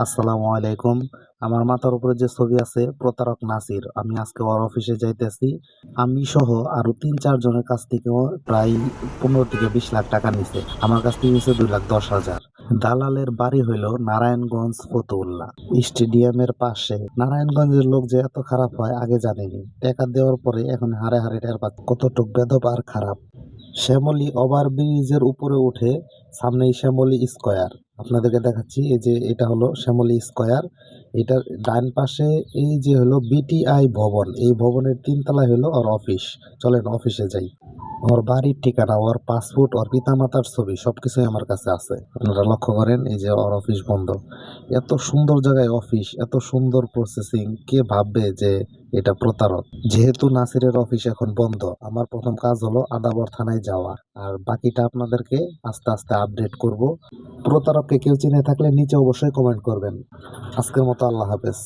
আসসালামু আলাইকুম। আমার মাথার উপরে যে ছবি আছে প্রতারক নাসির, আমি আজকে ওর অফিসে যাইতেছি। আমি সহ আরো ৩-৪ জনের কাছ থেকেও প্রায় ১৫ থেকে ২০ লাখ টাকা নিছে। আমার কাছ থেকে নিছে ২,১০,০০০। দালালের বাড়ি হইল নারায়ণগঞ্জ ফতুল্লা স্টেডিয়ামের পাশে। নারায়ণগঞ্জের লোক যে এত খারাপ হয় আগে জানিনি, টাকা দেওয়ার পরে এখন হারে হারে টের পাচ্ছি কতটুক বেদব আর খারাপ। শ্যামলী ওভারব্রিজের উপরে উঠে সামনেই শ্যামলী স্কয়ার। আপনাদেরকে দেখাচ্ছি, এই যে এটা হলো শ্যামলী স্কয়ার। এটার ডান পাশে এই যে হলো বিটিআই ভবন, এই ভবনের ৩ তলায় হলো ওর অফিস। চলেন অফিসে যাই। ওর বাড়ির ঠিকানা, ওর পাসপোর্ট, ওর পিতামাতার ছবি সবকিছুই আমার কাছে আছে। আপনারা লক্ষ্য করেন, এই যে ওর অফিস বন্ধ। এত সুন্দর জায়গায় অফিস, এত সুন্দর প্রসেসিং, কে ভাববে যে এটা প্রতারক। যেহেতু নাসিরের অফিস এখন বন্ধ, আমার প্রথম কাজ হলো আদাবর থানায় যাওয়া, আর বাকিটা আপনাদেরকে আস্তে আস্তে আপডেট করব। প্রতারককে কেউ চিনে থাকলে নিচে অবশ্যই কমেন্ট করবেন। আজকের মতো আল্লাহ হাফেজ।